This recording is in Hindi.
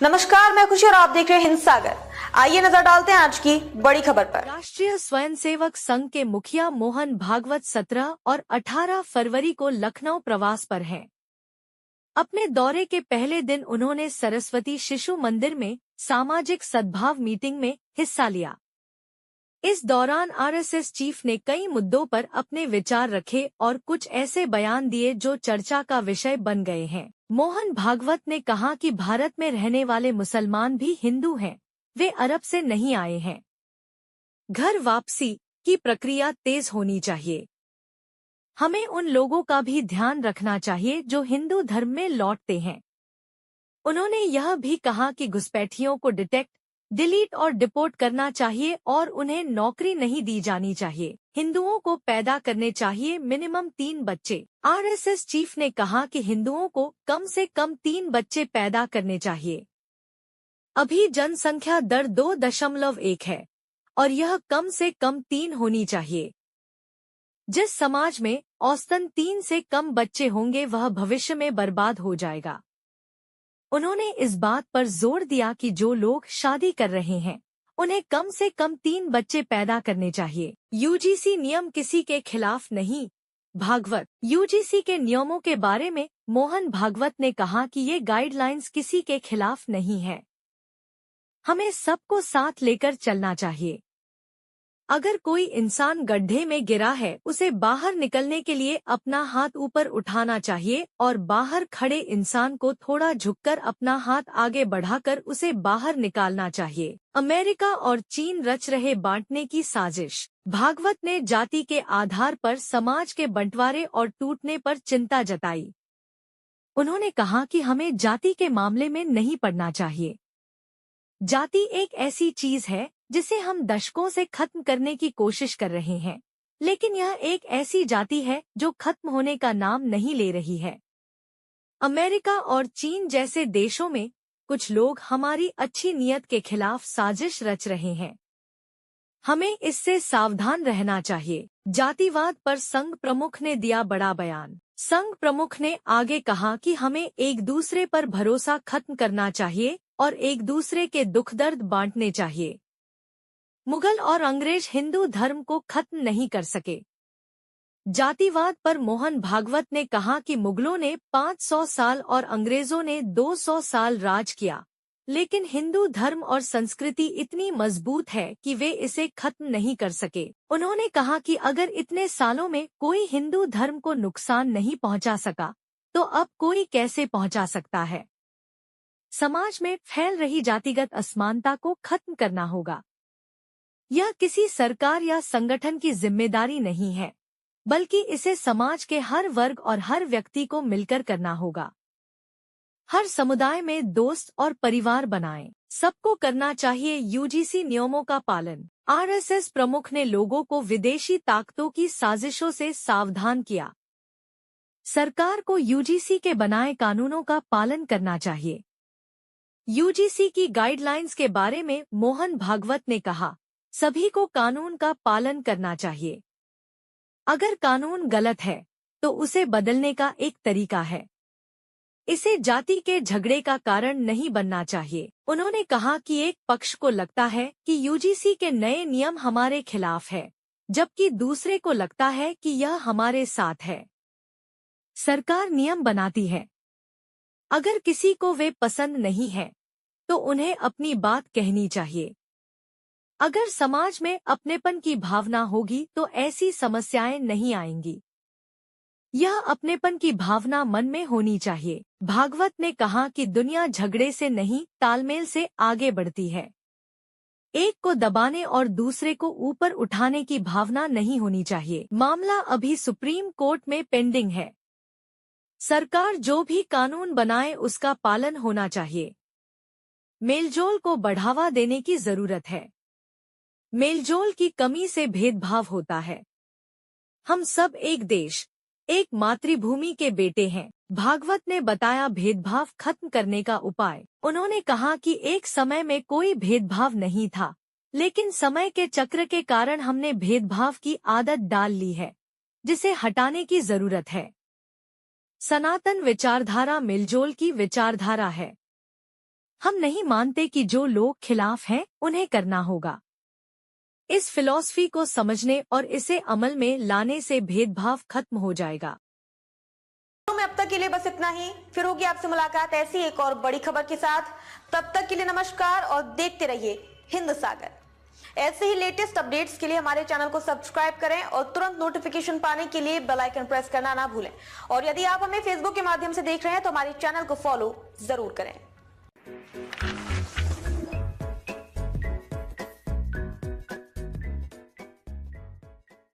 नमस्कार, मैं खुशी और आप देख रहे हैं हिंद सागर। आइए नजर डालते हैं आज की बड़ी खबर पर। राष्ट्रीय स्वयंसेवक संघ के मुखिया मोहन भागवत 17 और 18 फरवरी को लखनऊ प्रवास पर हैं। अपने दौरे के पहले दिन उन्होंने सरस्वती शिशु मंदिर में सामाजिक सद्भाव मीटिंग में हिस्सा लिया। इस दौरान आरएसएस चीफ ने कई मुद्दों पर अपने विचार रखे और कुछ ऐसे बयान दिए जो चर्चा का विषय बन गए हैं। मोहन भागवत ने कहा कि भारत में रहने वाले मुसलमान भी हिंदू हैं, वे अरब से नहीं आए हैं। घर वापसी की प्रक्रिया तेज होनी चाहिए। हमें उन लोगों का भी ध्यान रखना चाहिए जो हिंदू धर्म में लौटते हैं। उन्होंने यह भी कहा कि घुसपैठियों को डिटेक्ट, डिलीट और डिपोर्ट करना चाहिए और उन्हें नौकरी नहीं दी जानी चाहिए। हिंदुओं को पैदा करने चाहिए मिनिमम 3 बच्चे। आरएसएस चीफ ने कहा कि हिंदुओं को कम से कम 3 बच्चे पैदा करने चाहिए। अभी जनसंख्या दर 2.1 है और यह कम से कम 3 होनी चाहिए। जिस समाज में औसतन 3 से कम बच्चे होंगे वह भविष्य में बर्बाद हो जाएगा। उन्होंने इस बात पर जोर दिया कि जो लोग शादी कर रहे हैं उन्हें कम से कम 3 बच्चे पैदा करने चाहिए। यूजीसी नियम किसी के खिलाफ नहीं। भागवत यूजीसी के नियमों के बारे में मोहन भागवत ने कहा कि ये गाइडलाइंस किसी के खिलाफ नहीं है। हमें सबको साथ लेकर चलना चाहिए। अगर कोई इंसान गड्ढे में गिरा है उसे बाहर निकलने के लिए अपना हाथ ऊपर उठाना चाहिए और बाहर खड़े इंसान को थोड़ा झुककर अपना हाथ आगे बढ़ाकर उसे बाहर निकालना चाहिए। अमेरिका और चीन रच रहे बांटने की साजिश। भागवत ने जाति के आधार पर समाज के बंटवारे और टूटने पर चिंता जताई। उन्होंने कहा कि हमें जाति के मामले में नहीं पड़ना चाहिए। जाति एक ऐसी चीज है जिसे हम दशकों से खत्म करने की कोशिश कर रहे हैं, लेकिन यह एक ऐसी जाति है जो खत्म होने का नाम नहीं ले रही है। अमेरिका और चीन जैसे देशों में कुछ लोग हमारी अच्छी नीयत के खिलाफ साजिश रच रहे हैं। हमें इससे सावधान रहना चाहिए। जातिवाद पर संघ प्रमुख ने दिया बड़ा बयान। संघ प्रमुख ने आगे कहा कि हमें एक दूसरे पर भरोसा खत्म करना चाहिए और एक दूसरे के दुख दर्द बांटने चाहिए। मुगल और अंग्रेज हिंदू धर्म को खत्म नहीं कर सके। जातिवाद पर मोहन भागवत ने कहा कि मुगलों ने 500 साल और अंग्रेजों ने 200 साल राज किया, लेकिन हिंदू धर्म और संस्कृति इतनी मजबूत है कि वे इसे खत्म नहीं कर सके। उन्होंने कहा कि अगर इतने सालों में कोई हिंदू धर्म को नुकसान नहीं पहुंचा सका, तो अब कोई कैसे पहुंचा सकता है। समाज में फैल रही जातिगत असमानता को खत्म करना होगा। यह किसी सरकार या संगठन की जिम्मेदारी नहीं है, बल्कि इसे समाज के हर वर्ग और हर व्यक्ति को मिलकर करना होगा। हर समुदाय में दोस्त और परिवार बनाएं। सबको करना चाहिए यूजीसी नियमों का पालन। आरएसएस प्रमुख ने लोगों को विदेशी ताकतों की साजिशों से सावधान किया। सरकार को यूजीसी के बनाए कानूनों का पालन करना चाहिए। यूजीसी की गाइडलाइंस के बारे में मोहन भागवत ने कहा, सभी को कानून का पालन करना चाहिए। अगर कानून गलत है तो उसे बदलने का एक तरीका है। इसे जाति के झगड़े का कारण नहीं बनना चाहिए। उन्होंने कहा कि एक पक्ष को लगता है कि यूजीसी के नए नियम हमारे खिलाफ है, जबकि दूसरे को लगता है कि यह हमारे साथ है। सरकार नियम बनाती है। अगर किसी को वे पसंद नहीं है तो उन्हें अपनी बात कहनी चाहिए। अगर समाज में अपनेपन की भावना होगी तो ऐसी समस्याएं नहीं आएंगी। यह अपनेपन की भावना मन में होनी चाहिए। भागवत ने कहा कि दुनिया झगड़े से नहीं तालमेल से आगे बढ़ती है। एक को दबाने और दूसरे को ऊपर उठाने की भावना नहीं होनी चाहिए। मामला अभी सुप्रीम कोर्ट में पेंडिंग है। सरकार जो भी कानून बनाए उसका पालन होना चाहिए। मेलजोल को बढ़ावा देने की जरूरत है। मेलजोल की कमी से भेदभाव होता है। हम सब एक देश, एक मातृभूमि के बेटे हैं। भागवत ने बताया भेदभाव खत्म करने का उपाय। उन्होंने कहा कि एक समय में कोई भेदभाव नहीं था, लेकिन समय के चक्र के कारण हमने भेदभाव की आदत डाल ली है, जिसे हटाने की जरूरत है। सनातन विचारधारा मिलजोल की विचारधारा है। हम नहीं मानते कि जो लोग खिलाफ हैं उन्हें करना होगा। इस फिलॉसफी को समझने और इसे अमल में लाने से भेदभाव खत्म हो जाएगा। में अब तक के लिए बस इतना ही, फिर होगी आपसे मुलाकात ऐसी एक और बड़ी खबर के साथ। तब तक के लिए नमस्कार और देखते रहिए हिंद सागर। ऐसे ही लेटेस्ट अपडेट्स के लिए हमारे चैनल को सब्सक्राइब करें और तुरंत नोटिफिकेशन पाने के लिए बेल आइकन प्रेस करना ना भूलें। और यदि आप हमें फेसबुक के माध्यम से देख रहे हैं तो हमारे चैनल को फॉलो जरूर करें।